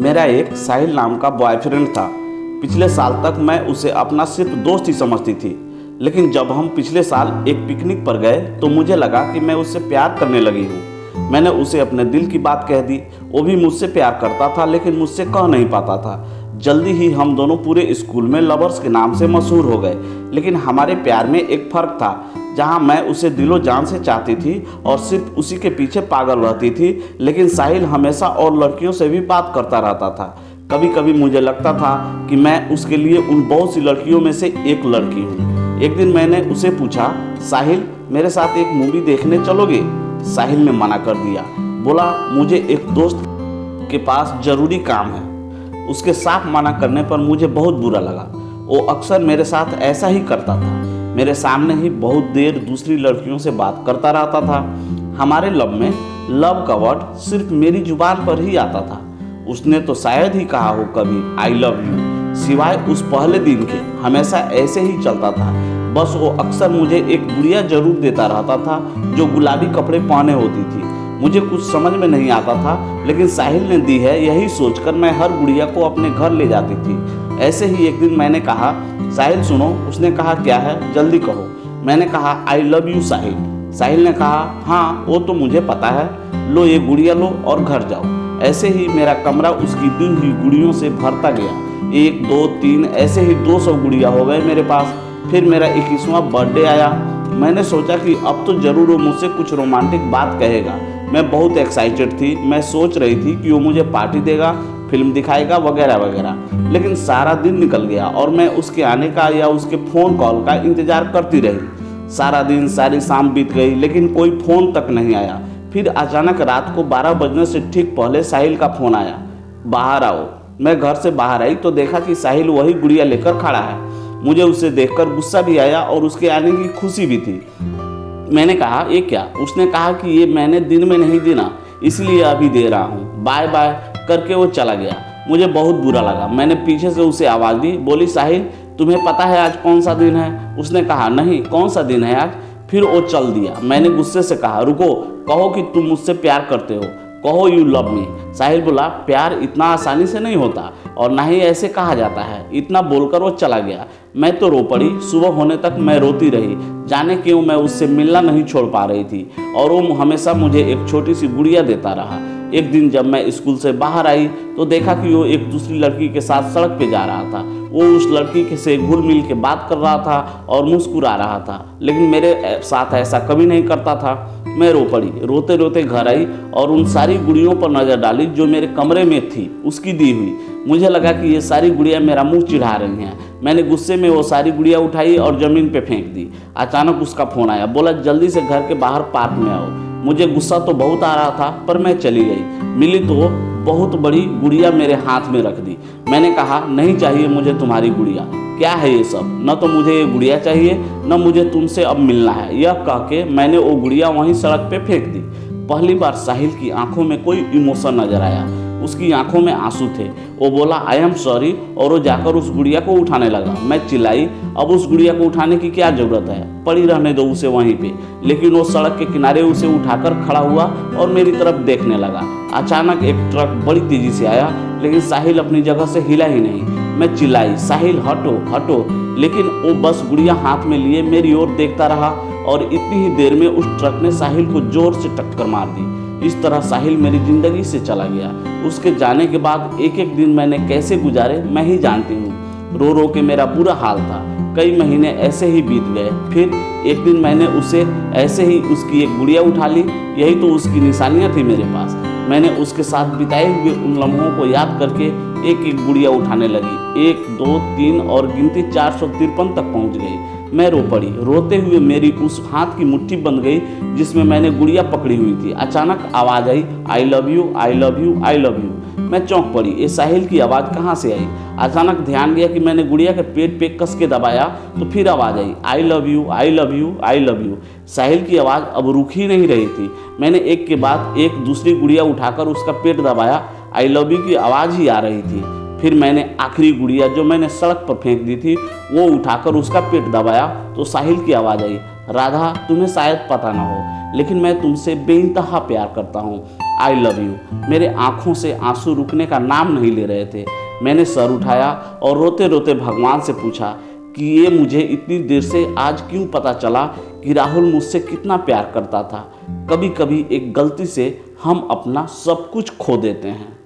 मेरा एक साहिल नाम का बॉयफ्रेंड था। पिछले साल तक मैं उसे अपना सिर्फ दोस्त ही समझती थी, लेकिन जब हम पिछले साल एक पिकनिक पर गए तो मुझे लगा कि मैं उससे प्यार करने लगी हूँ। मैंने उसे अपने दिल की बात कह दी। वो भी मुझसे प्यार करता था, लेकिन मुझसे कह नहीं पाता था। जल्दी ही हम दोनों पूरे स्कूल में लवर्स के नाम से मशहूर हो गए। लेकिन हमारे प्यार में एक फ़र्क था। जहाँ मैं उसे दिलो जान से चाहती थी और सिर्फ उसी के पीछे पागल रहती थी, लेकिन साहिल हमेशा और लड़कियों से भी बात करता रहता था। कभी कभी मुझे लगता था कि मैं उसके लिए उन बहुत सी लड़कियों में से एक लड़की हूँ। एक दिन मैंने उसे पूछा, साहिल मेरे साथ एक मूवी देखने चलोगे? साहिल ने मना कर दिया। बोला, मुझे एक दोस्त के पास ज़रूरी काम है। उसके साफ मना करने पर मुझे बहुत बुरा लगा। वो अक्सर मेरे साथ ऐसा ही करता था। मेरे सामने ही बहुत देर दूसरी लड़कियों से बात करता रहता था। हमारे लव में लव का वर्ड सिर्फ मेरी जुबान पर ही आता था। उसने तो शायद ही कहा हो कभी आई लव यू, सिवाय उस पहले दिन के हमेशा ऐसे ही चलता था। बस वो अक्सर मुझे एक गुड़िया जरूर देता रहता था जो गुलाबी कपड़े पहने होती थी। मुझे कुछ समझ में नहीं आता था, लेकिन साहिल ने दी है यही सोचकर मैं हर गुड़िया को अपने घर ले जाती थी। ऐसे ही एक दिन मैंने कहा, साहिल सुनो। उसने कहा, क्या है, जल्दी कहो। मैंने कहा, आई लव यू साहिल। साहिल ने कहा, हाँ वो तो मुझे पता है, लो ये गुड़िया लो और घर जाओ। ऐसे ही मेरा कमरा उसकी दी हुई गुड़ियों से भरता गया। 1 2 3 ऐसे ही 200 गुड़िया हो गए मेरे पास। फिर मेरा 21वां बर्थडे आया। मैंने सोचा कि अब तो ज़रूर वो मुझसे कुछ रोमांटिक बात कहेगा। मैं बहुत एक्साइटेड थी। मैं सोच रही थी कि वो मुझे पार्टी देगा, फिल्म दिखाएगा वगैरह वगैरह। लेकिन सारा दिन निकल गया और मैं उसके आने का या उसके फ़ोन कॉल का इंतज़ार करती रही। सारा दिन सारी शाम बीत गई, लेकिन कोई फ़ोन तक नहीं आया। फिर अचानक रात को 12 बजने से ठीक पहले साहिल का फ़ोन आया, बाहर आओ। मैं घर से बाहर आई तो देखा कि साहिल वही गुड़िया लेकर खड़ा है। मुझे उसे देखकर गुस्सा भी आया और उसके आने की खुशी भी थी। मैंने कहा, ये क्या? उसने कहा कि ये मैंने दिन में नहीं देना, इसलिए अभी दे रहा हूँ, बाय बाय करके वो चला गया। मुझे बहुत बुरा लगा। मैंने पीछे से उसे आवाज़ दी, बोली, साहिल तुम्हें पता है आज कौन सा दिन है? उसने कहा, नहीं, कौन सा दिन है आज? फिर वो चल दिया। मैंने गुस्से से कहा, रुको, कहो कि तुम मुझसे प्यार करते हो, कहो यू लव मी। साहिल बोला, प्यार इतना आसानी से नहीं होता और ना ही ऐसे कहा जाता है। इतना बोलकर वो चला गया। मैं तो रो पड़ी। सुबह होने तक मैं रोती रही। जाने क्यों मैं उससे मिलना नहीं छोड़ पा रही थी और वो हमेशा मुझे एक छोटी सी गुड़िया देता रहा। एक दिन जब मैं स्कूल से बाहर आई तो देखा कि वो एक दूसरी लड़की के साथ सड़क पे जा रहा था। वो उस लड़की से घुल मिल के बात कर रहा था और मुस्कुरा रहा था, लेकिन मेरे साथ ऐसा कभी नहीं करता था। मैं रो पड़ी। रोते रोते घर आई और उन सारी गुड़ियों पर नज़र डाली जो मेरे कमरे में थी, उसकी दी हुई। मुझे लगा कि ये सारी गुड़िया मेरा मुंह चिढ़ा रही हैं। मैंने गुस्से में वो सारी गुड़िया उठाई और ज़मीन पे फेंक दी। अचानक उसका फ़ोन आया। बोला, जल्दी से घर के बाहर पार्क में आओ। मुझे गुस्सा तो बहुत आ रहा था, पर मैं चली गई। मिली तो बहुत बड़ी गुड़िया मेरे हाथ में रख दी। मैंने कहा, नहीं चाहिए मुझे तुम्हारी गुड़िया। क्या है ये सब? न तो मुझे ये गुड़िया चाहिए, न मुझे तुमसे अब मिलना है। यह कह के मैंने वो गुड़िया वहीं सड़क पे फेंक दी। पहली बार साहिल की आंखों में कोई इमोशन नजर आया। उसकी आंखों में आंसू थे। वो बोला, आई एम सॉरी, और वो जाकर उस गुड़िया को उठाने लगा। मैं चिल्लाई, अब उस गुड़िया को उठाने की क्या जरूरत है, पड़ी रहने दो उसे वहीं पे। लेकिन वो सड़क के किनारे उसे उठाकर खड़ा हुआ और मेरी तरफ देखने लगा। अचानक एक ट्रक बड़ी तेजी से आया, लेकिन साहिल अपनी जगह से हिला ही नहीं। मैं चिल्लाई, साहिल हटो हटो, लेकिन वो बस गुड़िया हाथ में लिए मेरी ओर देखता रहा और इतनी ही देर में उस ट्रक ने साहिल को जोर से टक्कर मार दी। इस तरह साहिल मेरी ज़िंदगी से चला गया। उसके जाने के बाद एक एक दिन मैंने कैसे गुजारे मैं ही जानती हूँ। रो रो के मेरा बुरा हाल था। कई महीने ऐसे ही बीत गए। फिर एक दिन मैंने उसे ऐसे ही उसकी एक गुड़िया उठा ली। यही तो उसकी निशानियाँ थी मेरे पास। मैंने उसके साथ बिताए हुए उन लम्हों को याद करके एक एक गुड़िया उठाने लगी। 1 2 3 और गिनती 453 तक पहुँच गई। मैं रो पड़ी। रोते हुए मेरी उस हाथ की मुट्ठी बंध गई जिसमें मैंने गुड़िया पकड़ी हुई थी। अचानक आवाज़ आई, I love you, I love you, I love you. मैं चौंक पड़ी। ये साहिल की आवाज़ कहाँ से आई? अचानक ध्यान गया कि मैंने गुड़िया के पेट पे कस के दबाया तो फिर आवाज़ आई, I love you, I love you, I love you. Sahil की आवाज़ अब रुक ही नहीं रही थी। मैंने एक के बाद एक दूसरी गुड़िया उठाकर उसका पेट दबाया। आई लव यू की आवाज़ ही आ रही थी। फिर मैंने आखिरी गुड़िया जो मैंने सड़क पर फेंक दी थी वो उठाकर उसका पेट दबाया तो साहिल की आवाज़ आई, राधा तुम्हें शायद पता ना हो, लेकिन मैं तुमसे बेइंतहा प्यार करता हूँ। आई लव यू। मेरे आंखों से आंसू रुकने का नाम नहीं ले रहे थे। मैंने सर उठाया और रोते रोते भगवान से पूछा कि ये मुझे इतनी देर से आज क्यों पता चला कि राहुल मुझसे कितना प्यार करता था। कभी कभी एक गलती से हम अपना सब कुछ खो देते हैं।